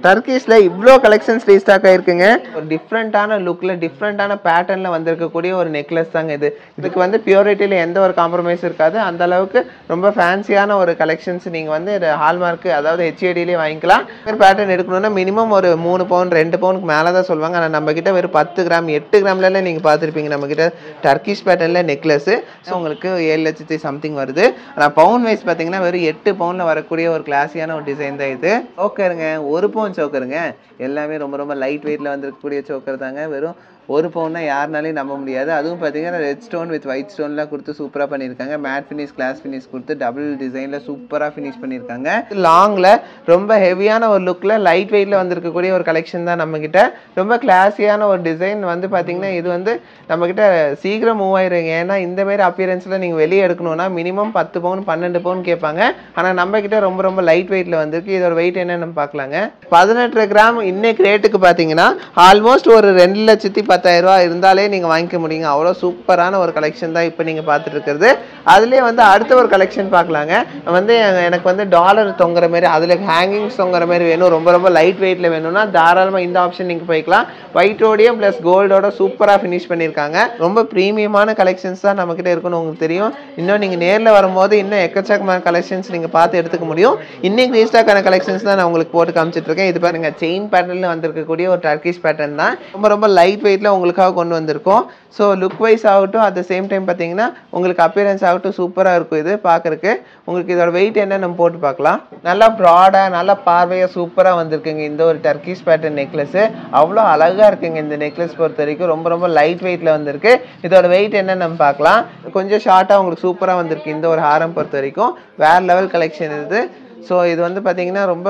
டர்க்கிஷ்ல இவ்ளோ collections restock ஆயிருக்குங்க. ஒரு டிஃபரண்டான லுக்ல டிஃபரண்டான பேட்டர்ன்ல வந்திருக்கக்கூடிய ஒரு நெக்லஸ் தாங்க இது. இதுக்கு வந்து பியூரிட்டில எந்த ஒரு காம்ப்ரமைஸ் இருக்காது. அந்த அளவுக்கு ரொம்ப ஃபேன்சியான ஒரு கலெக்ஷன்ஸ் நீங்க வந்து ஹால்மார்க் அதாவது HADலயே வாங்கிக்கலாம். இந்த பேட்டர்ன் எடுக்கணும்னா மினிமம் ஒரு 3 பவுன் 2 பவுனுக்கு மேல தான் சொல்வாங்க. ஆனா நம்ம கிட்ட வெறும் 10 கிராம் 8 கிராம்ல நீங்க பார்த்திருப்பீங்க நம்ம கிட்ட டர்க்கிஷ் பேட்டர்ன்ல நெக்லஸ். உங்களுக்கு 7 லட்சத்தி சம்திங் வருது. ஆனா பவுன் வைஸ் பாத்தீங்கன்னா வெறும் 8 பவுன்ல வரக்கூடிய ஒரு கிளாஸியான ஒரு டிசைன் தான் இது. சோக்கருங்க 1 பவுன் சோக்கருங்க. எல்லாமே ரொம்ப ரொம்ப லைட் வெயிட்ல வந்திருக்கக்கூடிய சோக்கர் தாங்க. வெறும் 1 பவுன்னா யாருனாலையும் நம்ப முடியாது. அதுவும் பார்த்தீங்கன்னா ரெட் ஸ்டோன் வித் ஒயிட் ஸ்டோன்லாம் கொடுத்து சூப்பராக பண்ணியிருக்காங்க. மேட் ஃபினிஷ் கிளாஸ் ஃபினிஷ் கொடுத்து டபுள் டிசைனில் சூப்பராக ஃபினிஷ் பண்ணியிருக்காங்க. லாங்கில் ரொம்ப ஹெவியான ஒரு லுக்கில் லைட் வெயிட்டில் வந்திருக்கக்கூடிய ஒரு கலெக்ஷன் தான் நம்மக்கிட்ட. ரொம்ப கிளாஸியான ஒரு டிசைன் வந்து பார்த்தீங்கன்னா இது வந்து நம்மக்கிட்ட சீக்கிரம் மூவ் ஆயிருங்க. ஏன்னா இந்தமாரி அப்பியரன்ஸில் நீங்கள் வெளியே எடுக்கணும்னா மினிமம் 10 பவுன் 12 பவுன் கேட்பாங்க. ஆனால் நம்மக்கிட்ட ரொம்ப ரொம்ப லைட் வெயிட்டில் வந்திருக்கு. இதோட வெயிட் என்னன்னு நம்ம பார்க்கலாங்க. 18 கிராம் இன்னைக்கு ரேட்டுக்கு பார்த்தீங்கன்னா ஆல்மோஸ்ட் ஒரு 2,10,000 ரூபா இருந்தாலே நீங்கள் வாங்கிக்க முடியுங்க. அவ்வளோ சூப்பரான ஒரு கலெக்ஷன் தான் இப்போ நீங்கள் பார்த்துட்டு இருக்கிறது. அதுலேயே வந்து அடுத்த ஒரு கலெக்ஷன் பார்க்கலாங்க. வந்து எனக்கு வந்து டாலர் தொங்குற மாதிரி அதில் ஹேங்கிங்ஸ் தொங்குற மாதிரி வேணும், ரொம்ப ரொம்ப லைட் வெயிட்டில் வேணும்னா தாராளமாக இந்த ஆப்ஷன் நீங்கள் போய்க்கலாம். ஒயிட்டோடையும் ப்ளஸ் கோல்டோட சூப்பராக ஃபினிஷ் பண்ணியிருக்காங்க. ரொம்ப ப்ரீமியமான கலெக்ஷன்ஸ் தான் நம்மக்கிட்ட இருக்குன்னு உங்களுக்கு தெரியும். இன்னும் நீங்கள் நேரில் வரும்போது இன்னும் எக்கச்சக்கமான கலெக்ஷன்ஸ் நீங்கள் பார்த்து எடுத்துக்க முடியும். இன்னைக்கு ரீஸ்டாக்கான கலெக்ஷன்ஸ் தான் நான் உங்களுக்கு போட்டு காமிச்சிட்டு இருக்கேன். இது பாருங்க செயின் பேட்டர்னில் வந்திருக்கக்கூடிய ஒரு டர்க்கிஷ் பேட்டர்ன் தான். ரொம்ப ரொம்ப லைட் வெயிட்டில் உங்களுக்காக கொண்டு வந்திருக்கோம். ஸோ லுக் வைஸ் ஆகட்டும் அட் த சேம் டைம் பார்த்தீங்கன்னா உங்களுக்கு அப்பியரன்ஸ் ஆகட்டும் சூப்பராக இருக்கும். இது பார்க்குறக்கு உங்களுக்கு இதோட வெயிட் என்ன நம்ம போட்டு பார்க்கலாம். நல்லா ப்ராடாக நல்லா பார்வையாக சூப்பராக வந்திருக்குங்க இந்த ஒரு டர்க்கிஷ் பேட்டர்ன் நெக்லஸ். அவ்வளோ அழகாக இருக்குங்க இந்த நெக்லஸ் பொறுத்த வரைக்கும். ரொம்ப ரொம்ப லைட் வெயிட்டில் வந்திருக்கு. இதோட வெயிட் என்ன நம்ம பார்க்கலாம். கொஞ்சம் ஷார்ட்டாக உங்களுக்கு சூப்பராக வந்திருக்கு இந்த ஒரு ஹாரம் பொறுத்த வரைக்கும். வேறு லெவல் கலெக்ஷன் இது. ஸோ இது வந்து பார்த்தீங்கன்னா ரொம்ப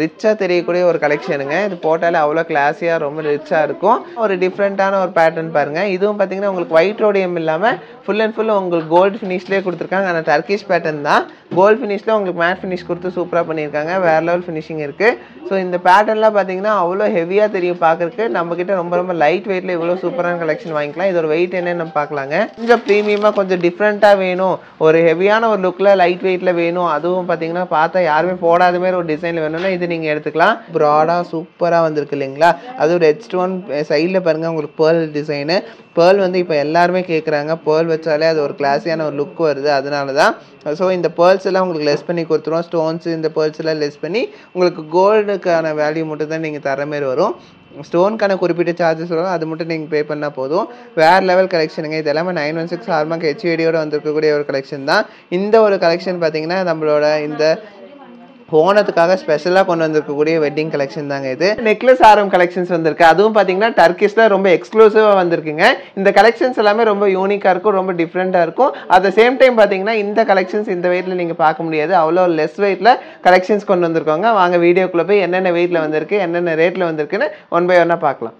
ரிச்சாக தெரியக்கூடிய ஒரு கலெக்ஷனுங்க. இது போட்டாலே அவ்வளோ கிளாஸியாக ரொம்ப ரிச்சாக இருக்கும். ஒரு டிஃப்ரெண்ட்டான ஒரு பேட்டர்ன் பாருங்கள். இதுவும் பார்த்தீங்கன்னா உங்களுக்கு ஒயிட் ரோடியம் இல்லாமல் ஃபுல் அண்ட் ஃபுல் உங்களுக்கு கோல்டு ஃபினிஷ்லேயே கொடுத்துருக்காங்க. ஆனால் டர்க்கிஷ் பேட்டர்ன் தான். கோல்டு ஃபினிஷில் உங்களுக்கு மேட் ஃபினிஷ் கொடுத்து சூப்பராக பண்ணியிருக்காங்க. வேறு லெவல் ஃபினிஷிங் இருக்குது. ஸோ இந்த பேட்டர்ன்லாம் பார்த்தீங்கன்னா அவ்வளோ ஹெவியாக தெரியும் பார்க்குறக்கு. நம்மக்கிட்ட ரொம்ப ரொம்ப லைட் வெயிட்டில் இவ்வளோ சூப்பரான கலெக்ஷன் வாங்கிக்கலாம். இதோட வெயிட் என்னன்னு நம்ம பார்க்கலாங்க. கொஞ்சம் ப்ரீமியமாக கொஞ்சம் டிஃப்ரெண்ட்டாக வேணும், ஒரு ஹெவியான ஒரு லுக்கில் லைட் வெயிட்டில் வேணும், அதுவும் பார்த்தீங்கன்னா பார்த்தா யாருமே போடாத மாதிரி ஒரு டிசைனில் வேணும்னா இது நீங்கள் எடுத்துக்கலாம். ப்ராடாக சூப்பராக வந்திருக்கு இல்லைங்களா. அதுவும் ரெட் ஸ்டோன் சைடில் பாருங்கள் உங்களுக்கு பேர்ல் டிசைனு. பேர்ல் வந்து இப்போ எல்லாருமே கேட்குறாங்க. பேர்ல் வச்சாலே அது ஒரு கிளாஸியான ஒரு லுக் வருது. அதனால தான். ஸோ இந்த பேர்ல்ஸ் எல்லாம் உங்களுக்கு லெஸ் பண்ணி கொடுத்துருவோம். ஸ்டோன்ஸ் இந்த பேர்ல்ஸ் எல்லாம் லெஸ் பண்ணி உங்களுக்கு கோல்டுக்கான வேல்யூ மட்டும் தான் நீங்கள் தர மாதிரி வரும். ஸ்டோனுக்கான குறிப்பிட்ட சார்ஜஸ் வரும், அது மட்டும் நீங்கள் பே பண்ணால் போதும். வேறு லெவல் கலெக்ஷனுங்க. இது எல்லாமே 916 ஹால்மார்க் HADயோட வந்திருக்கக்கூடிய ஒரு கலெக்ஷன் தான். இந்த ஒரு கலெக்ஷன் பார்த்தீங்கன்னா நம்மளோட இந்த ஓணத்துக்காக ஸ்பெஷலாக கொண்டு வந்திருக்கக்கூடிய வெட்டிங் கலெக்ஷன் தாங்க இது. நெக்லஸ் ஆரம் கலெக்ஷன்ஸ் வந்திருக்கு. அதுவும் பார்த்தீங்கன்னா டர்க்கிஷ்ல ரொம்ப எக்ஸ்க்ளூசிவாக வந்திருக்குங்க. இந்த கலெக்ஷன்ஸ் எல்லாமே ரொம்ப யூனிக்காக இருக்கும், ரொம்ப டிஃப்ரெண்ட்டாக இருக்கும். அட் த சேம் டைம் பார்த்தீங்கன்னா இந்த கலெக்ஷன்ஸ் இந்த வெயிட்டில் நீங்கள் பார்க்க முடியாது. அவ்வளோ லெஸ் வெயிட்டில் கலெக்ஷன்ஸ் கொண்டு வந்திருக்காங்க. வாங்க வீடியோக்குள்ளே போய் என்னென்ன வெயிட்டில் வந்திருக்கு என்னென்ன ரேட்டில் வந்திருக்குன்னு ஒன் பை ஒன்னாக பார்க்கலாம்.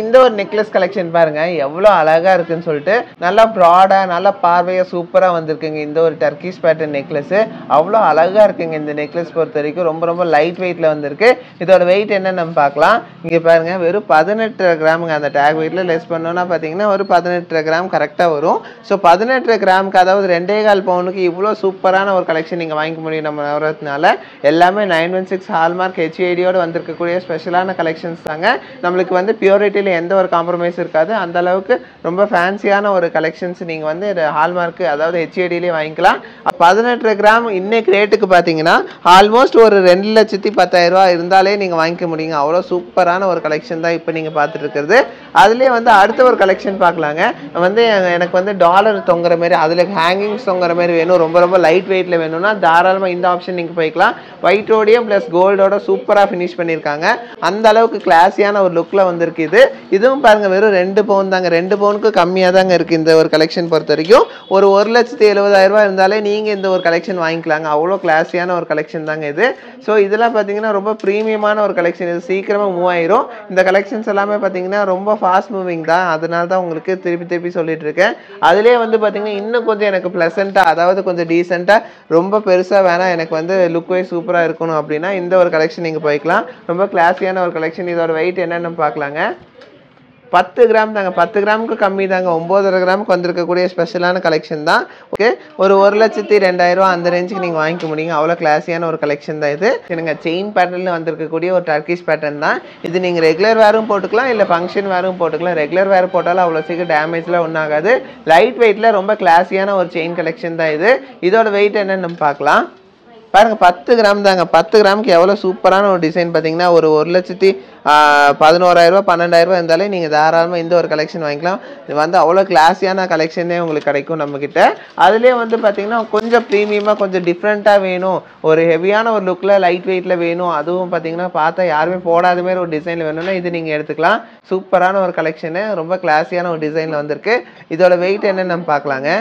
இந்த ஒரு நெக்லஸ் கலெக்ஷன் பாருங்க எவ்வளோ அழகா இருக்குன்னு சொல்லிட்டு நல்லா ப்ராடா நல்லா பார்வையா சூப்பரா வந்திருக்குங்க இந்த ஒரு டர்க்கிஷ் பேட்டர்ன் நெக்லஸ் அவ்வளோ அழகா இருக்குங்க இந்த நெக்லஸ் பொறுத்த வரைக்கும் ரொம்ப ரொம்ப லைட் வெயிட்ல வந்திருக்கு இதோட வெயிட் என்ன நம்ம பார்க்கலாம் இங்க பாருங்க வெறும் 18 கிராமுங்க அந்த டேக் வெயிட்ல லெஸ் பண்ணோம்னா பாத்தீங்கன்னா ஒரு 18 கிராம் கரெக்டா வரும் ஸோ 18 கிராமுக்கு அதாவது 2.25 பவுனுக்கு இவ்வளோ சூப்பரான ஒரு கலெக்ஷன் நீங்க வாங்கிக்க முடியும் நம்ம நவரத்னால எல்லாமே 916 ஹால்மார்க் ஹெச்ஐடியோட வந்திருக்கக்கூடிய ஸ்பெஷலான கலெக்ஷன்ஸ் தாங்க நம்மளுக்கு வந்து பியூரிட்டி எந்த ஒரு காம்ப்ரமைஸ் இருக்காது அந்த அளவுக்கு ரொம்ப ஃபேன்சியான ஒரு கலெக்ஷன்ஸ் நீங்க வந்து ஹால்மார்க் அதாவது ஹெச்ஐடிலே வாங்கிக்கலாம் 18 கிராம் இன்னைக்கு ரேட்டுக்கு பாத்தீங்கன்னா ஆல்மோஸ்ட் ஒரு 2,10,000 ரூபாய் இருந்தாலே நீங்க வாங்கிக்க முடியுங்க அவ்வளோ சூப்பரான ஒரு கலெக்ஷன் தான் இப்போ நீங்க பார்த்துட்டு இருக்கிறது அதுலேயே வந்து அடுத்த ஒரு கலெக்ஷன் பார்க்கலாங்க வந்து எனக்கு வந்து டாலர் தொங்குற மாதிரி அதுல ஹேங்கிங்ஸ் தொங்குற மாதிரி வேணும் ரொம்ப ரொம்ப லைட் வெயிட்ல வேணும்னா தாராளமாக இந்த ஆப்ஷன் நீங்க போய்க்கலாம் ஒயிட்டோடையும் பிளஸ் கோல்டோட சூப்பரா ஃபினிஷ் பண்ணியிருக்காங்க அந்த அளவுக்கு கிளாஸியான ஒரு லுக்ல வந்திருக்கு இதுவும் பாருங்க வெறும் 2 பவுன் தாங்க 2 பவுனுக்கு கம்மியா தாங்க இருக்கு இந்த ஒரு கலெக்ஷன் பொறுத்த வரைக்கும் ஒரு 1,70,000 ரூபாய் இருந்தாலே நீங்க இந்த ஒரு கலெக்ஷன் வாங்கிக்கலாங்க அவ்வளோ கிளாஸியான ஒரு கலெக்ஷன் தாங்க இது ஸோ இதெல்லாம் பாத்தீங்கன்னா ரொம்ப ப்ரீமியமான ஒரு கலெக்ஷன் இது சீக்கிரமா மூவ் ஆயிரும் இந்த கலெக்ஷன்ஸ் எல்லாமே பாத்தீங்கன்னா ரொம்ப ஃபாஸ்ட் மூவிங் தான் அதனால தான் உங்களுக்கு திருப்பி சொல்லிட்டு இருக்கேன் அதுலேயே வந்து பாத்தீங்கன்னா இன்னும் கொஞ்சம் எனக்கு பிளசண்டா அதாவது கொஞ்சம் டீசெண்டா ரொம்ப பெருசா வேணாம் எனக்கு வந்து லுக் வைஸ் சூப்பரா இருக்கணும் அப்படின்னா இந்த ஒரு கலெக்ஷன் நீங்க போய்க்கலாம் ரொம்ப கிளாஸியான ஒரு கலெக்ஷன் இதோட வெயிட் என்னன்னு பார்க்கலாங்க 10 கிராம் தாங்க 10 கிராமுக்கு கம்மி தாங்க 9.5 கிராமுக்கு வந்திருக்கக்கூடிய ஸ்பெஷலான கலெக்ஷன் தான் ஓகே ஒரு 1,02,000 ரூபாய் அந்த ரேஞ்சுக்கு நீங்கள் வாங்கிக்க முடியுங்க அவ்வளோ கிளாஸியான ஒரு கலெக்ஷன் தான் இது எனக்கு செயின் பேட்டர்னில் வந்திருக்கக்கூடிய ஒரு டர்க்கிஷ் பேட்டர்ன் தான் இது நீங்கள் ரெகுலர் வேரும் போட்டுக்கலாம் இல்லை ஃபங்க்ஷன் வேரும் போட்டுக்கலாம் ரெகுலர் வேர் போட்டாலும் அவ்வளோ சீக்கிரம் டேமேஜ்லாம் ஒன்றும் ஆகாது லைட் வெயிட்டில் ரொம்ப கிளாஸியான ஒரு செயின் கலெக்ஷன் தான் இது இதோட வெயிட் என்னன்னு நம்ம பார்க்கலாம் பாருங்க 10 கிராம் தாங்க 10 கிராமுக்கு எவ்வளோ சூப்பரான ஒரு டிசைன் பார்த்தீங்கன்னா ஒரு 1,11,000 ரூபாய் 12,000 ரூபாய் இருந்தாலே நீங்கள் தாராளமாக இந்த ஒரு கலெக்ஷன் வாங்கிக்கலாம் இது வந்து அவ்வளோ கிளாஸியான கலெக்ஷனே உங்களுக்கு கிடைக்கும் நம்மக்கிட்ட அதுலேயே வந்து பார்த்தீங்கன்னா கொஞ்சம் ப்ரீமியமாக கொஞ்சம் டிஃப்ரெண்ட்டாக வேணும் ஒரு ஹெவியான ஒரு லுக்கில் லைட் வெயிட்டில் வேணும் அதுவும் பார்த்தீங்கன்னா பார்த்தா யாருமே போடாத மாதிரி ஒரு டிசைனில் வேணும்னா இது நீங்கள் எடுத்துக்கலாம் சூப்பரான ஒரு கலெக்ஷனு ரொம்ப கிளாஸியான ஒரு டிசைனில் வந்திருக்கு இதோட வெயிட் என்னன்னு நம்ம பார்க்கலாங்க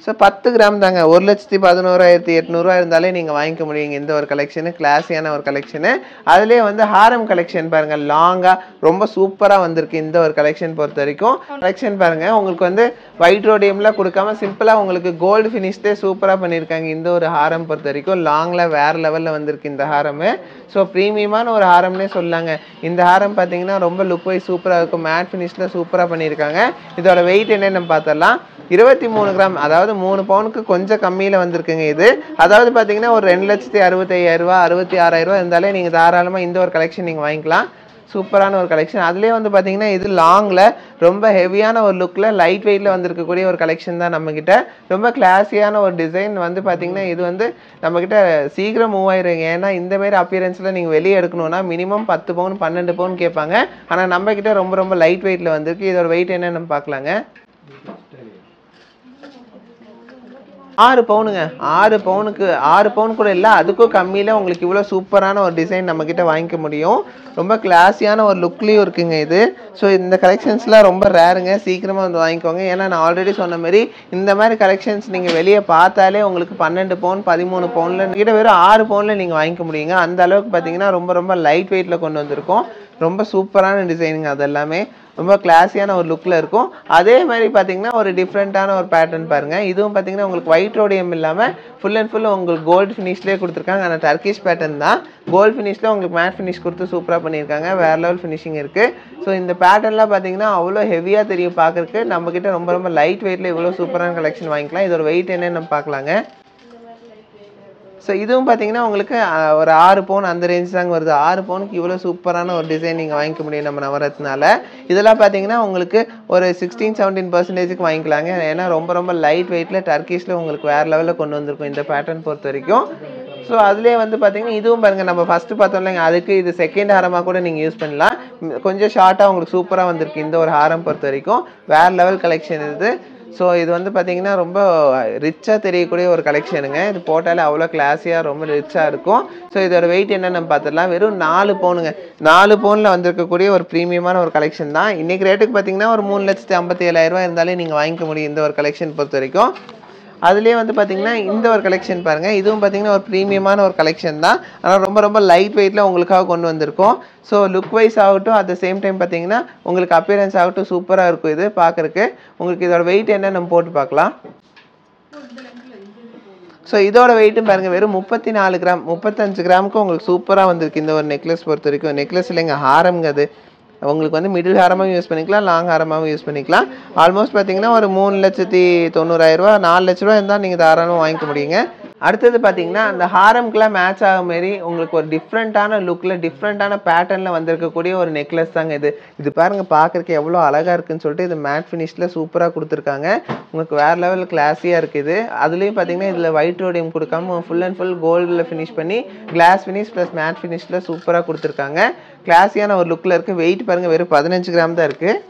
ஸோ 10 கிராம் தாங்க 1,11,800 ரூபாய் இருந்தாலே நீங்கள் வாங்கிக்க முடியுங்க இந்த ஒரு கலெக்ஷனு கிளாஸியான ஒரு கலெக்ஷனு அதுலேயே வந்து ஹாரம் கலெக்ஷன் பாருங்கள் லாங்காக ரொம்ப சூப்பராக வந்திருக்கு இந்த ஒரு கலெக்ஷன் பொறுத்த வரைக்கும் கலெக்ஷன் பாருங்கள் உங்களுக்கு வந்து ஒயிட் ரோடியம்லாம் கொடுக்காம சிம்பிளாக உங்களுக்கு கோல்டு ஃபினிஷ்டே சூப்பராக பண்ணியிருக்காங்க இந்த ஒரு ஹாரம் பொறுத்த வரைக்கும் லாங்கில் வேறு லெவலில் வந்திருக்கு இந்த ஹாரமு ஸோ ப்ரீமியமான ஒரு ஹாரம்னே சொல்லாங்க இந்த ஹாரம் பார்த்தீங்கன்னா ரொம்ப லுக் வைஸ் சூப்பராக இருக்கும் மேட் ஃபினிஷில் சூப்பராக பண்ணியிருக்காங்க இதோட வெயிட் என்னன்னு நம்ம பார்த்துடலாம் 23 கிராம் அதாவது 3 பவுனுக்கு கொஞ்சம் கம்மியில் வந்திருக்குங்க இது அதாவது பார்த்தீங்கன்னா ஒரு 2,65,000 ரூபாய் 66,000 ரூபாய் இருந்தாலே நீங்கள் தாராளமாக இந்த ஒரு கலெக்ஷன் நீங்கள் வாங்கிக்கலாம் சூப்பரான ஒரு கலெக்ஷன் அதுலேயே வந்து பார்த்தீங்கன்னா இது லாங்கில் ரொம்ப ஹெவியான ஒரு லுக்கில் லைட் வெயிட்டில் வந்திருக்கக்கூடிய ஒரு கலெக்ஷன் தான் நம்மக்கிட்ட ரொம்ப கிளாஸியான ஒரு டிசைன் வந்து பார்த்தீங்கன்னா இது வந்து நம்மக்கிட்ட சீக்கிரம் மூவ் ஆயிருங்க ஏன்னா இந்தமாரி அப்பியரன்ஸில் நீங்கள் வெளியே எடுக்கணும்னா மினிமம் 10 பவுன் 12 பவுன் கேட்பாங்க ஆனால் நம்மக்கிட்ட ரொம்ப ரொம்ப லைட் வெயிட்டில் வந்திருக்கு இதோட வெயிட் என்னன்னு நம்ம பார்க்கலாங்க 6 பவுனுங்க 6 பவுனுக்கு 6 பவுன் கூட இல்லை அதுக்கும் கம்மியில் உங்களுக்கு இவ்வளோ சூப்பரான ஒரு டிசைன் நம்மக்கிட்ட வாங்கிக்க முடியும் ரொம்ப கிளாஸியான ஒரு லுக்லேயும் இருக்குங்க இது ஸோ இந்த கலெக்ஷன்ஸ்லாம் ரொம்ப ரேருங்க சீக்கிரமாக வந்து வாங்கிக்கோங்க ஏன்னா நான் ஆல்ரெடி சொன்ன மாதிரி இந்த மாதிரி கலெக்ஷன்ஸ் நீங்கள் வெளியே பார்த்தாலே உங்களுக்கு 12 பவுன் 13 பவுனில் கிட்ட வெறும் 6 பவுனில் நீங்கள் வாங்கிக்க முடியுங்க அந்த அளவுக்கு பார்த்தீங்கன்னா ரொம்ப ரொம்ப லைட் வெயிட்டில் கொண்டு வந்திருக்கோம் ரொம்ப சூப்பரான டிசைனுங்க அது எல்லாமே ரொம்ப கிளாஸியான ஒரு லுக்கில் இருக்கும் அதே மாதிரி பார்த்தீங்கன்னா ஒரு டிஃப்ரெண்ட்டான ஒரு பேட்டர்ன் பாருங்கள் இதுவும் பார்த்தீங்கன்னா உங்களுக்கு ஒயிட் ரோடியம் இல்லாமல் ஃபுல் அண்ட் ஃபுல் உங்களுக்கு கோல்டு ஃபினிஷ்லேயே கொடுத்துருக்காங்க ஆனால் டர்க்கிஷ் பேட்டர்ன் தான் கோல்டு ஃபினிஷில் உங்களுக்கு மேட் ஃபினிஷ் கொடுத்து சூப்பராக பண்ணியிருக்காங்க வேறு லெவல் ஃபினிஷிங் இருக்குது ஸோ இந்த பேட்டர்ன்லாம் பார்த்தீங்கன்னா அவ்வளோ ஹெவியாக தெரியும் பார்க்குறதுக்கு நம்மக்கிட்ட ரொம்ப ரொம்ப லைட் வெயிட்டில் இவ்வளோ சூப்பரான கலெக்ஷன் வாங்கிக்கலாம் இதோட வெயிட் என்னன்னு நம்ம பார்க்கலாங்க ஸோ இதுவும் பார்த்தீங்கன்னா உங்களுக்கு ஒரு 6 பவுன் அந்த ரேஞ்ச் தாங்க வருது 6 பவுனுக்கு இவ்வளோ சூப்பரான ஒரு டிசைன் நீங்கள் வாங்கிக்க முடியும் நம்ம நவரத்னால இதெல்லாம் பார்த்தீங்கன்னா உங்களுக்கு ஒரு 16-17% வாங்கிக்கலாங்க ஏன்னா ரொம்ப ரொம்ப லைட் வெயிட்டில் டர்க்கிஷில் உங்களுக்கு வேறு லெவலில் கொண்டு வந்திருக்கும் இந்த பேட்டர்ன் பொறுத்த வரைக்கும் ஸோ அதுலேயே வந்து பார்த்தீங்கன்னா இதுவும் பாருங்கள் நம்ம ஃபஸ்ட்டு பார்த்தோம் இல்லைங்க அதுக்கு இது செகண்ட் ஹாரமாக கூட நீங்கள் யூஸ் பண்ணலாம் கொஞ்சம் ஷார்ட்டாக உங்களுக்கு சூப்பராக வந்திருக்கு இந்த ஒரு ஹாரம் பொறுத்த வரைக்கும் வேறு லெவல் கலெக்ஷன் இது ஸோ இது வந்து பார்த்தீங்கன்னா ரொம்ப ரிச்சாக தெரியக்கூடிய ஒரு கலெக்ஷனுங்க இது போட்டாலே அவ்வளோ கிளாஸியாக ரொம்ப ரிச்சாக இருக்கும் ஸோ இதோட வெயிட் என்னன்னு நம்ம பார்த்துடலாம் வெறும் 4 பவுனுங்க 4 பவுனில் வந்திருக்கக்கூடிய ஒரு ப்ரீமியமான ஒரு கலெக்ஷன் தான் இன்றைக்கி ரேட்டுக்கு பார்த்தீங்கன்னா ஒரு 3,57,000 ரூபாய் இருந்தாலே நீங்கள் வாங்கிக்க முடியும் இந்த ஒரு கலெக்ஷன் பொறுத்த வரைக்கும் அதுலேயே வந்து பார்த்தீங்கன்னா இந்த ஒரு கலெக்ஷன் பாருங்கள், இதுவும் பார்த்தீங்கன்னா ஒரு ப்ரீமியமான ஒரு கலெக்ஷன் தான். ஆனால் ரொம்ப ரொம்ப லைட் வெயிட்டில் உங்களுக்காக கொண்டு வந்திருக்கோம். ஸோ லுக் வைஸ் ஆகட்டும், அட் த சேம் டைம் பார்த்தீங்கன்னா உங்களுக்கு அப்பியரன்ஸ் ஆகட்டும் சூப்பராக இருக்கும். இது பார்க்குறக்கு உங்களுக்கு இதோட வெயிட் என்ன நம்ம போட்டு பார்க்கலாம். ஸோ இதோட வெயிட்டும் பாருங்கள், வெறும் 34 கிராம் 35 கிராமுக்கு உங்களுக்கு சூப்பராக வந்திருக்கு. இந்த ஒரு நெக்லஸ் பொறுத்த வரைக்கும், நெக்லஸ் இல்லைங்க ஹாரம்ங்க. அது உங்களுக்கு வந்து மிடில் ஹாரமாகவும் யூஸ் பண்ணிக்கலாம், லாங் ஹாரமாகவும் யூஸ் பண்ணிக்கலாம். ஆல்மோஸ்ட் பார்த்தீங்கன்னா ஒரு 3,90,000 ரூபா 4 லட்ச ரூபா இருந்தால் நீங்கள் தாராளமாக வாங்கிக்க முடியுங்க. அடுத்தது பார்த்தீங்கன்னா அந்த ஹாரம்க்குலாம் மேட்ச் ஆக மாரி உங்களுக்கு ஒரு டிஃப்ரெண்ட்டான லுக்கில் டிஃப்ரெண்ட்டான பேட்டர்னில் வந்திருக்கக்கூடிய ஒரு நெக்லஸ் தாங்க இது. இது பாருங்கள், பார்க்குறக்கு எவ்வளோ அழகாக இருக்குன்னு சொல்லிட்டு இது மேட் ஃபினிஷில் சூப்பராக கொடுத்துருக்காங்க. உங்களுக்கு வேறு லெவலில் கிளாஸியாக இருக்குது. அதுலேயும் பார்த்தீங்கன்னா இதில் ஒயிட் ரோடியம் கொடுக்காம ஃபுல் அண்ட் ஃபுல் கோல்டில் ஃபினிஷ் பண்ணி கிளாஸ் ஃபினிஷ் ப்ளஸ் மேட் ஃபினிஷில் சூப்பராக கொடுத்துருக்காங்க. கிளாஸியான ஒரு லுக்கில் இருக்குது. வெயிட் பாருங்கள், வெறும் 15 கிராம் தான் இருக்குது.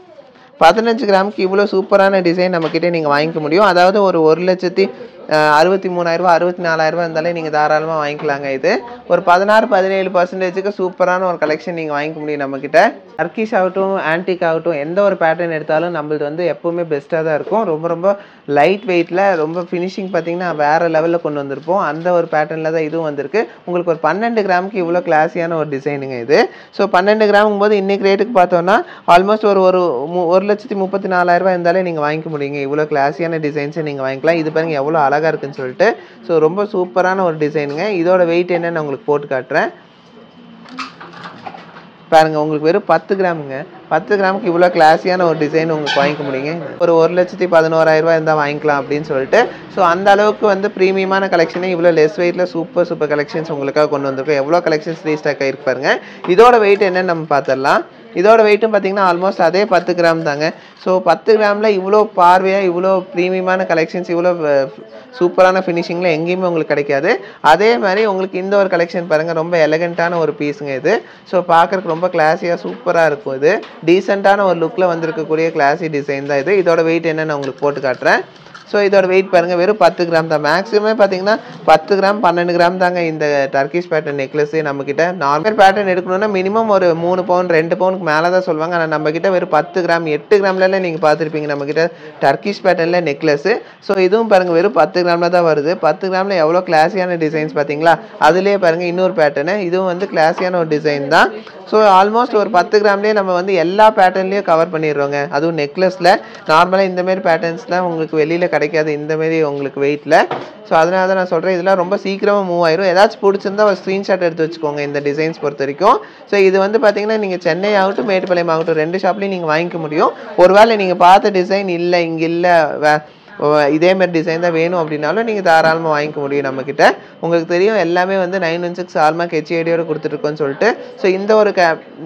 15 கிராமுக்கு இவ்வளோ சூப்பரான டிசைன் நம்மக்கிட்டே நீங்கள் வாங்கிக்க முடியும். அதாவது ஒரு 1,63,000 ரூபா 64,000 ரூபா இருந்தாலே நீங்கள் தாராளமாக வாங்கிக்கலாங்க. இது ஒரு 16-17% சூப்பரான ஒரு கலெக்ஷன் நீங்கள் வாங்கிக்க முடியும் நம்மக்கிட்ட. டர்க்கிஷ் ஆகட்டும், ஆன்டிக் ஆகட்டும், எந்த ஒரு பேட்டர்ன் எடுத்தாலும் நம்மளது வந்து எப்போவுமே பெஸ்ட்டாக தான் இருக்கும். ரொம்ப ரொம்ப லைட் வெயிட்டில் ரொம்ப ஃபினிஷிங் பார்த்தீங்கன்னா வேறு லெவலில் கொண்டு வந்திருப்போம். அந்த ஒரு பேட்டர்னில் தான் இதுவும் வந்திருக்கு. உங்களுக்கு ஒரு 12 கிராமுக்கு இவ்வளோ கிளாஸியான ஒரு டிசைனுங்க இது. ஸோ 12 கிராமுங்கும் போது இன்றைக்கி ரேட்டுக்கு பார்த்தோன்னா ஆல்மோஸ்ட் ஒரு 1,34,000 ரூபா இருந்தாலே நீங்கள் வாங்கிக்க முடியுங்க. இவ்வளோ கிளாஸியான டிசைன்ஸை நீங்கள் வாங்கிக்கலாம். இது பாருங்கள் எவ்வளோ அழகாக இருக்குன்னு சொல்லிட்டு. ஸோ ரொம்ப சூப்பரான ஒரு டிசைனுங்க. இதோட வெயிட் என்னன்னு உங்களுக்கு போட்டு காட்டுறேன் பாருங்கள். உங்களுக்கு வெறும் 10 கிராமுங்க. 10 கிராமுக்கு இவ்வளோ கிளாஸியான ஒரு டிசைன் உங்களுக்கு வாங்கிக்க முடியுங்க. ஒரு 1,11,000 ரூபா இருந்தால் வாங்கிக்கலாம் அப்படின்னு சொல்லிட்டு. ஸோ அந்த அளவுக்கு வந்து ப்ரீமியமான கலெக்ஷனே இவ்வளோ லெஸ் வெயிட்டில் சூப்பர் கலெக்ஷன்ஸ் உங்களுக்காக கொண்டு வந்திருக்கோம். எவ்வளோ கலெக்ஷன்ஸ் ரீஸ்டாக் ஆகிருக்கு பாருங்கள். இதோட வெயிட் என்னன்னு நம்ம பார்த்துடலாம். இதோட வெயிட்டும் பார்த்தீங்கன்னா ஆல்மோஸ்ட் அதே 10 கிராம் தாங்க. ஸோ 10 கிராமில் இவ்வளோ பார்வையாக இவ்வளோ ப்ரீமியமான கலெக்ஷன்ஸ் இவ்வளோ சூப்பரான ஃபினிஷிங்கில் எங்கேயுமே உங்களுக்கு கிடைக்காது. அதே மாதிரி உங்களுக்கு இந்த ஒரு கலெக்ஷன் பாருங்கள், ரொம்ப எலகண்ட்டான ஒரு பீஸுங்க இது. ஸோ பார்க்குறதுக்கு ரொம்ப கிளாஸியாக சூப்பராக இருக்கும். இது டீசெண்டான ஒரு லுக்கில் வந்திருக்கக்கூடிய கிளாஸி டிசைன் தான் இது. இதோட வெயிட் என்னன்னு உங்களுக்கு போட்டு காட்டுறேன். ஸோ இதோட வெயிட் பாருங்கள், வெறும் 10 கிராம் தான். மேக்ஸிமமே பார்த்தீங்கன்னா 10 கிராம் 12 கிராம் தாங்க இந்த டர்க்கிஷ் பேட்டர்ன் நெக்லஸே நம்மக்கிட்ட. நார்மல் பேட்டர்ன் எடுக்கணும்னா மினிமம் ஒரு 3 பவுன் 2 பவுனுக்கு மேலே தான் சொல்லுவாங்க. ஆனால் நம்மக்கிட்ட வெறும் 10 கிராம் 8 கிராம்லாம் நீங்கள் பார்த்துருப்பீங்க நம்மக்கிட்ட டர்க்கிஷ் பேட்டர்னில் நெக்லஸு. ஸோ இதுவும் பாருங்கள் வெறும் 10 கிராமில் தான் வருது. 10 கிராமில் எவ்வளோ கிளாஸியான டிசைன்ஸ் பார்த்தீங்களா. அதுலேயே பாருங்கள் இன்னொரு பேட்டர்னு, இதுவும் வந்து கிளாஸியான ஒரு டிசைன் தான். ஸோ ஆல்மோஸ்ட் ஒரு 10 கிராம்லேயே நம்ம வந்து எல்லா பேட்டர்ன்லேயும் கவர் பண்ணிடுறோங்க. அதுவும் நெக்லஸில் நார்மலாக இந்தமாரி பேட்டர்ன்ஸ்லாம் உங்களுக்கு வெளியில் கிடைக்காது இந்தமாரி உங்களுக்கு வெயிட்டில். ஸோ அதனால தான் நான் சொல்கிறேன், இதெல்லாம் ரொம்ப சீக்கிரமாக மூவ் ஆயிரும். ஏதாச்சும் பிடிச்சிருந்தா ஒரு ஸ்க்ரீன்ஷாட் எடுத்து வச்சுக்கோங்க இந்த டிசைன்ஸ் பொறுத்த வரைக்கும். ஸோ இது வந்து பார்த்தீங்கன்னா நீங்கள் சென்னை ஆகட்டும் மேட்டுப்பாளையம் ஆகட்டும் 2 ஷாப்லேயும் நீங்கள் வாங்கிக்க முடியும். ஒருவேளை நீங்கள் பார்த்த டிசைன் இல்லை இங்கே இல்லை இதேமாரி டிசைன் தான் வேணும் அப்படின்னாலும் நீங்கள் தாராளமாக வாங்கிக்க முடியும் நம்மக்கிட்ட. உங்களுக்கு தெரியும் எல்லாமே வந்து 916 ஹால்மார்க் HIDயோடு கொடுத்துருக்கோன்னு சொல்லிட்டு. ஸோ இந்த ஒரு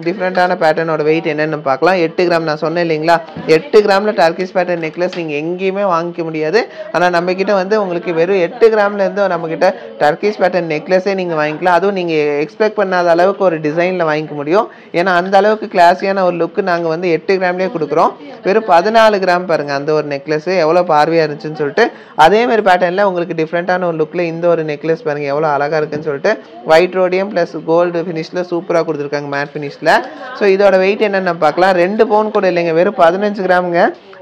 டிஃப்ரெண்ட்டான பேட்டர்னோட வெயிட் என்னென்னு பார்க்கலாம். 8 கிராம் நான் சொன்னேன் இல்லைங்களா, 8 கிராமில் டர்க்கிஷ் பேட்டர்ன் நெக்லஸ் நீங்கள் எங்கேயுமே வாங்கிக்க முடியாது. ஆனால் நம்மக்கிட்ட வந்து உங்களுக்கு வெறும் 8 கிராம்லேருந்து நம்மக்கிட்ட டர்க்கிஷ் பேட்டர்ன் நெக்லஸே நீங்கள் வாங்கிக்கலாம். அதுவும் நீங்கள் எக்ஸ்பெக்ட் பண்ணாத அளவுக்கு ஒரு டிசைனில் வாங்கிக்க முடியும். ஏன்னா அந்த அளவுக்கு கிளாஸியான ஒரு லுக்கு நாங்கள் வந்து 8 கிராம்லேயே கொடுக்குறோம். வெறும் 14 கிராம் பாருங்கள் அந்த ஒரு நெக்லஸ் எவ்வளோ பார்வையாக இருந்துச்சுன்னு சொல்லிட்டு. அதே மாதிரி பேட்டர்னில் உங்களுக்கு டிஃப்ரெண்ட்டான ஒரு லுக்கில் இந்த ஒரு நெக்லஸ் பாருங்கள் எவ்வளோ அழகாக இருக்குன்னு சொல்லிட்டு. ஒயிட் ரோடியம் ப்ளஸ் கோல்டு ஃபினிஷில் சூப்பராக கொடுத்துருக்காங்க மேட் ஃபினிஷில். ஸோ இதோட வெயிட் என்னென்னு நம்ம பார்க்கலாம். 2 பவுன் கூட இல்லைங்க, வெறும் 15 கிராமுங்க.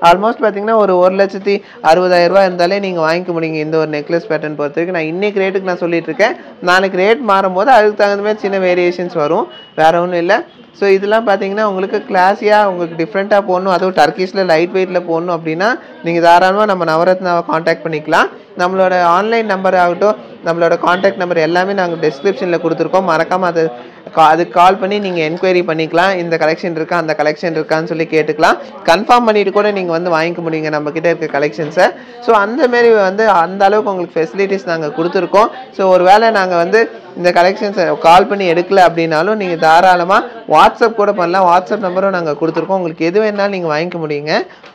ஆல்மோஸ்ட் பார்த்தீங்கன்னா ஒரு 1,60,000 ரூபா இருந்தாலே நீங்கள் வாங்கிக்க முடியுங்க இந்த ஒரு நெக்லஸ் பேட்டர்ன் பொறுத்த வரைக்கும். நான் இன்றைக்கி ரேட்டுக்கு நான் சொல்லிட்டு இருக்கேன். நாளைக்கு ரேட் மாறும்போது அதுக்கு தகுந்த மாதிரி சின்ன வேரியேஷன்ஸ் வரும், வேறு ஒன்றும் இல்லை. ஸோ இதெல்லாம் பார்த்தீங்கன்னா உங்களுக்கு கிளாஸியாக உங்களுக்கு டிஃப்ரெண்ட்டாக போடணும், அதுவும் டர்க்கிஷில் லைட் வெயிட்டில் போடணும் அப்படின்னா நீங்கள் தாராளமாக நம்ம நவரத்னாவை காண்டாக்ட் பண்ணிக்கலாம். நம்மளோட ஆன்லைன் நம்பர் ஆகட்டும், நம்மளோட காண்டாக்ட் நம்பர் எல்லாமே நாங்கள் டிஸ்கிரிப்ஷனில் கொடுத்துருக்கோம். மறக்காமல் அதுக்கு கால் பண்ணி நீங்கள் என்கொயரி பண்ணிக்கலாம். இந்த கலெக்ஷன் இருக்கா அந்த கலெக்ஷன் இருக்கான்னு சொல்லி கேட்டுக்கலாம். கன்ஃபார்ம் பண்ணிவிட்டு கூட நீங்கள் வந்து வாங்கிக்க முடியுங்க நம்மக்கிட்ட இருக்க கலெக்ஷன்ஸை. ஸோ அந்தமாரி வந்து அந்த அளவுக்கு உங்களுக்கு ஃபெசிலிட்டிஸ் நாங்கள் கொடுத்துருக்கோம். ஸோ ஒரு வேளை நாங்கள் வந்து இந்த கலெக்ஷன்ஸை கால் பண்ணி எடுக்கல அப்படின்னாலும் நீங்கள் தாராளமாக வாட்ஸ்அப் கூட பண்ணலாம். வாட்ஸ்அப் நம்பரும் நாங்கள் கொடுத்துருக்கோம். உங்களுக்கு எது வேணாலும் நீங்கள் வாங்கிக்க முடியுங்க.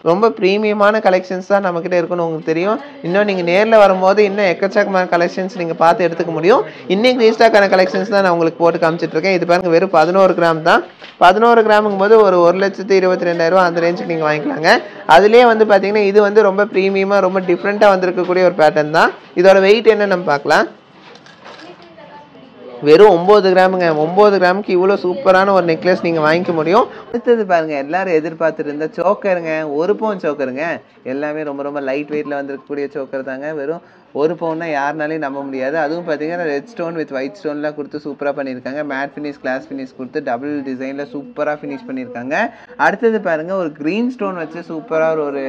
ரொம்ப ப்ரீமியமான கலெக்ஷன்ஸ் தான் நம்மக்கிட்ட இருக்குன்னு உங்களுக்கு தெரியும். இன்னும் நீங்கள் நேரில் வரும்போது இன்னும் எக்கச்சக்கமான கலெக்ஷன்ஸ் நீங்கள் பார்த்து எடுத்துக்க முடியும். இன்றைக்கி ரீஸ்டாக்கான கலெக்ஷன்ஸ் தான் நான் உங்களுக்கு போட்டு காமிச்சிட்ருக்கேன். இது பாருங்கள் வெறும் 11 கிராம் தான். 11 கிராமுங்கும் போது ஒரு 1,22,000 ரூபா அந்த ரேஞ்சுக்கு நீங்கள் வாங்கிக்கலாங்க. அதுலேயே வந்து பார்த்தீங்கன்னா இது வந்து ரொம்ப ப்ரீமியமாக ரொம்ப டிஃப்ரெண்ட்டாக வந்திருக்கக்கூடிய ஒரு பேட்டர்ன் தான். இதோட வெயிட் என்ன நம்ம பார்க்கலாம். வெறும் 9 கிராமுங்க. 9 கிராமுக்கு இவ்வளோ சூப்பரான ஒரு நெக்லஸ் நீங்கள் வாங்கிக்க முடியும். அடுத்தது பாருங்கள், எல்லாரும் எதிர்பார்த்துட்டு இருந்த சோக்கருங்க. 1 பவுன் சோக்கருங்க. எல்லாமே ரொம்ப ரொம்ப லைட் வெயிட்டில் வந்துருக்கக்கூடிய சோக்கர் தாங்க. வெறும் 1 பவுன்னா யாருனாலையும் நம்ப முடியாது. அதுவும் பார்த்தீங்கன்னா ரெட் ஸ்டோன் வித் ஒயிட் ஸ்டோன்லாம் கொடுத்து சூப்பராக பண்ணியிருக்காங்க. மேட் ஃபினிஷ், கிளாஸ் ஃபினிஷ் கொடுத்து டபுள் டிசைனில் சூப்பராக ஃபினிஷ் பண்ணியிருக்காங்க. அடுத்தது பாருங்கள், ஒரு க்ரீன் ஸ்டோன் வச்சு சூப்பராக ஒரு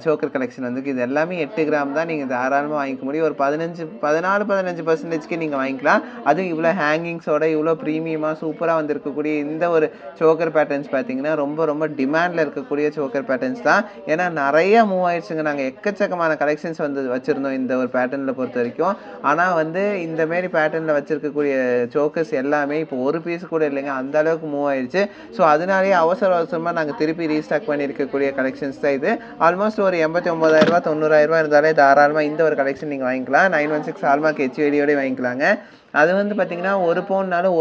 சோக்கர் கலெக்ஷன் வந்துருக்கு. இது எல்லாமே 8 கிராம் தான். நீங்கள் தாராளமாக வாங்கிக்க முடியும். ஒரு 14-15% நீங்கள் வாங்கிக்கலாம். அதுவும் இவ்வளோ ஹேங்கிங்ஸோட இவ்வளோ ப்ரீமியமாக சூப்பராக வந்திருக்கக்கூடிய இந்த ஒரு சோக்கர் பேட்டர்ன்ஸ் பார்த்தீங்கன்னா ரொம்ப ரொம்ப டிமாண்டில் இருக்கக்கூடிய சோக்கர் பேட்டர்ன்ஸ் தான். ஏன்னா நிறைய மூவ் ஆயிடுச்சுங்க. நாங்கள் எக்கச்சக்கமான கலெக்ஷன்ஸ் வந்து வச்சுருந்தோம் இந்த ஒரு பேட்டர்னில் பொறுத்த வரைக்கும். ஆனால் வந்து இந்த மாரி பேட்டர்னில் வச்சுருக்கக்கூடிய சோக்கர்ஸ் எல்லாமே இப்போ ஒரு பீஸ் கூட இல்லைங்க, அந்த அளவுக்கு மூவ் ஆயிடுச்சு. ஸோ அதனாலேயே அவசரமாக நாங்கள் திருப்பி ரீஸ்டாக் பண்ணியிருக்கக்கூடிய கலெக்ஷன்ஸ் தான் இது. ஆல்மோஸ்ட் ஒரு 89,000 90,000 இருந்தாலே தாராளமாக இந்த ஒரு கலெக்ஷன் நீங்கள் வாங்கிக்கலாம். 916 ஹால்மார்க் HUID வாங்கிக்கலாங்க. அது வந்து பார்த்தீங்கன்னா 1 பவுன்னாலும்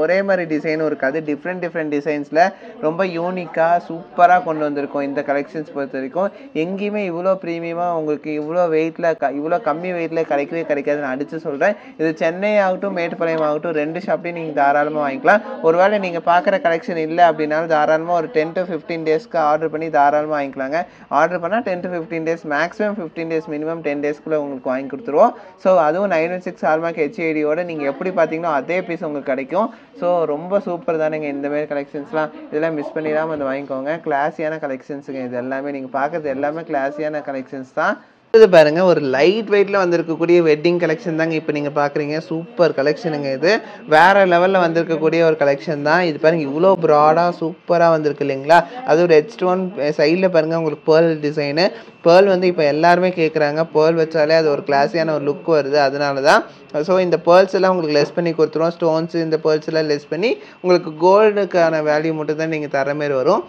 ஒரே மாதிரி டிசைனும் இருக்காது. டிஃப்ரெண்ட் டிசைன்ஸில் ரொம்ப யூனிக்காக சூப்பராக கொண்டு வந்திருக்கோம் இந்த கலெக்ஷன்ஸ் பொறுத்த வரைக்கும். எங்கேயுமே இவ்வளோ ப்ரீமியமாக உங்களுக்கு இவ்வளோ வெயிட்டில் இவ்வளோ கம்மி வெயிட்டில் கிடைக்காதுன்னு அடித்து சொல்கிறேன். இது சென்னை ஆகட்டும் மேட்டுப்பாளையம் ஆகட்டும் 2 ஷாப்லேயும் நீங்கள் தாராளமாக வாங்கிக்கலாம். ஒருவேளை நீங்கள் பார்க்குற கலெக்ஷன் இல்லை அப்படின்னாலும் தாராளமாக ஒரு 10 to 15 டேஸ்க்கு ஆர்டர் பண்ணி தாராளமாக வாங்கிக்கலாங்க. ஆர்டர் பண்ணால் 10 to 15 days, maximum 15 days, minimum 10 டேஸ்க்குள்ளே உங்களுக்கு வாங்கி கொடுத்துருவோம். ஸோ அதுவும் 916 ஹால்மார்க் HUID நீங்கள் எப்படி பார்த்தீங்கன்னா அதே பீஸ் உங்களுக்கு கிடைக்கும். ஸோ ரொம்ப சூப்பர் தானேங்க இந்தமாரி கலெக்ஷன்ஸ்லாம். இதெல்லாம் மிஸ் பண்ணிடாமல் வந்து வாங்கிக்கோங்க. கிளாஸியான கலெக்ஷன்ஸுங்க இது எல்லாமே. நீங்கள் பார்க்குறது எல்லாமே கிளாஸியான கலெக்ஷன்ஸ் தான். இது பாருங்க, ஒரு லைட் வெயிட்டில் வந்திருக்கக்கூடிய வெட்டிங் கலெக்ஷன் தாங்க இப்போ நீங்கள் பார்க்குறீங்க. சூப்பர் கலெக்ஷனுங்க இது. வேறு லெவலில் வந்திருக்கக்கூடிய ஒரு கலெக்ஷன் தான் இது. பாருங்கள் இவ்வளோ ப்ராடாக சூப்பராக வந்திருக்கு இல்லைங்களா. அது ஒரு ரெட் ஸ்டோன் சைடில் பாருங்கள் உங்களுக்கு பேர்ல் டிசைனு. பேர்ல் வந்து இப்போ எல்லாருமே கேட்குறாங்க. பேர்ல் வச்சாலே அது ஒரு கிளாஸியான ஒரு லுக் வருது. அதனால தான். ஸோ இந்த பேர்ல்ஸ் எல்லாம் உங்களுக்கு லெஸ் பண்ணி கொடுத்துருவோம். ஸ்டோன்ஸு இந்த பேர்ல்ஸ் எல்லாம் லெஸ் பண்ணி உங்களுக்கு கோல்டுக்கான வேல்யூ மட்டும் தான் நீங்கள் தர மாதிரி வரும்.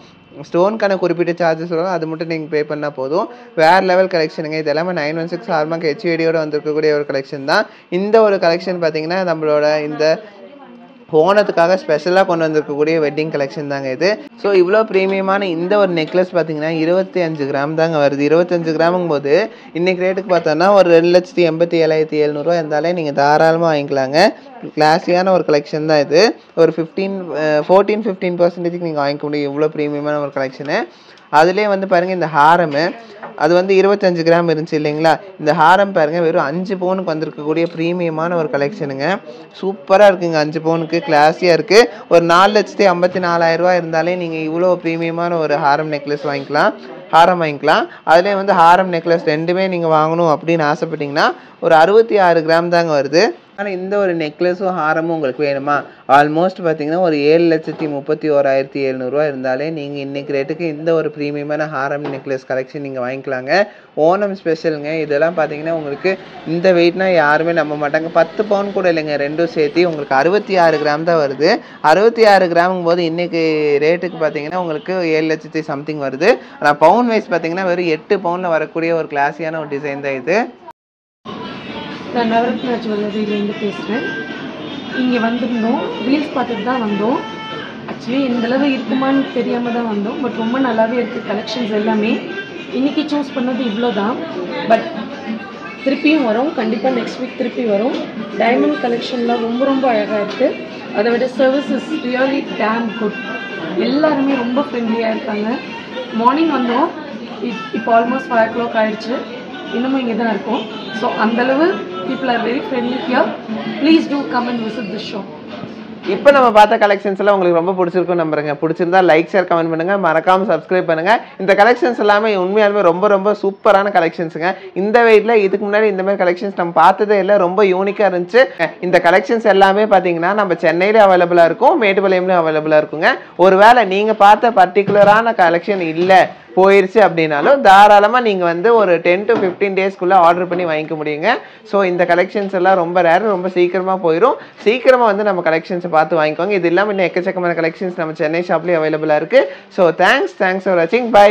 ஸ்டோனுக்கான குறிப்பிட்ட சார்ஜஸ் வரும், அது மட்டும் நீங்கள் பே பண்ணால் போதும். வேறு லெவல் கலெக்ஷனுங்க இது எல்லாமே. 916 ஹால்மார்க் HUID வந்திருக்கக்கூடிய ஒரு கலெக்ஷன் தான். இந்த ஒரு கலெக்ஷன் பார்த்தீங்கன்னா நம்மளோட இந்த ஓணத்துக்காக ஸ்பெஷலாக கொண்டு வந்திருக்கக்கூடிய வெட்டிங் கலெக்ஷன் தாங்க இது. ஸோ இவ்வளோ ப்ரீமியமான இந்த ஒரு நெக்லஸ் பார்த்தீங்கன்னா 25 கிராம் தாங்க வருது. 25 கிராமுங்கும் போது இன்றைக்கி ரேட்டுக்கு பார்த்தோன்னா ஒரு 2,87,700 இருந்தாலே நீங்கள் தாராளமாக வாங்கிக்கலாங்க. கிளாஸியான ஒரு கலெக்ஷன் தான் இது. ஒரு 14-15% நீங்கள் வாங்கிக்க முடியும் இவ்வளோ ப்ரீமியமான ஒரு கலெக்ஷனு. அதுலேயே வந்து பாருங்கள் இந்த ஹாரமு, அது வந்து 25 கிராம் இருந்துச்சு இல்லைங்களா. இந்த ஹாரம் பாருங்கள் வெறும் 5 பவுனுக்கு வந்திருக்கக்கூடிய ப்ரீமியமான ஒரு கலெக்ஷனுங்க. சூப்பராக இருக்குங்க. 5 பவுனுக்கு கிளாஸியாக இருக்குது. ஒரு 4,54,000 இருந்தாலே நீங்கள் இவ்வளோ ப்ரீமியமான ஒரு ஹாரம் நெக்லஸ் வாங்கிக்கலாம். அதுலேயே வந்து ஹாரம் நெக்லஸ் ரெண்டுமே நீங்கள் வாங்கணும் அப்படின்னு ஆசைப்பட்டீங்கன்னா ஒரு 66 கிராம் தாங்க வருது. ஆனால் இந்த ஒரு நெக்லஸும் ஹாரமும் உங்களுக்கு வேணுமா, ஆல்மோஸ்ட் பார்த்தீங்கன்னா ஒரு 7,31,700 இருந்தாலே நீங்கள் இன்றைக்கி ரேட்டுக்கு இந்த ஒரு ப்ரீமியமான ஹாரம் நெக்லஸ் கலெக்ஷன் நீங்கள் வாங்கிக்கலாங்க. ஓணம் ஸ்பெஷலுங்க இதெல்லாம் பார்த்தீங்கன்னா உங்களுக்கு இந்த வெயிட்னா யாருமே நம்ப மாட்டாங்க. 10 பவுன் கூட இல்லைங்க, ரெண்டும் சேர்த்து உங்களுக்கு 66 கிராம் தான் வருது. 66 கிராமுங்கும் போது இன்றைக்கி ரேட்டுக்கு பார்த்தீங்கன்னா உங்களுக்கு 7 லட்சத்தி சம்திங் வருது. ஆனால் பவுன் வைஸ் பார்த்தீங்கன்னா வெறும் 8 பவுனில் வரக்கூடிய ஒரு கிளாஸியான ஒரு டிசைன் தான் இது. நான் நவரத்னா ஜுவல்லரியிலேருந்து பேசுகிறேன். இங்கே வந்திருந்தோம், ரீல்ஸ் பார்த்துட்டு தான் வந்தோம். ஆக்சுவலி இந்தளவு இருக்குமான்னு தெரியாமல் தான் வந்தோம். பட் ரொம்ப நல்லாவே இருக்குது கலெக்ஷன்ஸ் எல்லாமே. இன்றைக்கி சூஸ் பண்ணது இவ்வளோ தான். பட் திருப்பியும் வரும், கண்டிப்பாக நெக்ஸ்ட் வீக் திருப்பி வரும். டைமண்ட் கலெக்ஷன்லாம் ரொம்ப ரொம்ப அழகாக இருக்குது. அதை விட service is really damn good. எல்லாருமே ரொம்ப ஃப்ரெண்ட்லியாக இருக்காங்க. மார்னிங் வந்தோம், இப்போ ஆல்மோஸ்ட் 5 o'clock ஆகிடுச்சு. இன்னமும் இங்கே தான் இருக்கும். ஸோ அந்தளவு people are very friendly here. Please do come and visit this shop. இப்போ நம்ம பார்த்த கலெக்ஷன்ஸ் எல்லாம் உங்களுக்கு ரொம்ப பிடிச்சிருக்கும் நம்புறேங்க. பிடிச்சிருந்தா லைக், ஷேர், கமெண்ட் பண்ணுங்க. மறக்காம சப்ஸ்கிரைப் பண்ணுங்க. இந்த கலெக்ஷன்ஸ் எல்லாமே உண்மையாலுமே ரொம்ப ரொம்ப சூப்பரான கலெக்ஷன்ஸுங்க. இந்த வெயிட்ல இதுக்கு முன்னாடி இந்த மாதிரி கலெக்ஷன்ஸ் நம்ம பார்த்ததே இல்லை. ரொம்ப யூனிக்கா இருந்துச்சு. இந்த கலெக்ஷன்ஸ் எல்லாமே பார்த்தீங்கன்னா நம்ம சென்னையில அவைலபிளா இருக்கும், மேட்டுப்பாளையம்லயும் அவைலபிளா இருக்குங்க. ஒருவேளை நீங்க பார்த்த பர்டிகுலரான கலெக்ஷன் இல்லை போயிருச்சு அப்படின்னாலும் தாராளமாக நீங்கள் வந்து ஒரு 10 to 15 டேஸ்க்குள்ளே ஆர்டர் பண்ணி வாங்கிக்க முடியுங்க. ஸோ இந்த கலெக்ஷன்ஸ் எல்லாம் ரொம்ப ரேர், ரொம்ப சீக்கிரமாக போயிடும். சீக்கிரமாக வந்து நம்ம கலெக்ஷன்ஸை பார்த்து வாங்கிக்கோங்க. இது இல்லாமல் இன்னும் எக்கச்சக்கமான கலெக்ஷன்ஸ் நம்ம சென்னை ஷாப்லேயும் அவைலபிளாக இருக்குது. ஸோ தேங்க்ஸ் ஃபார் வாட்சிங். பை.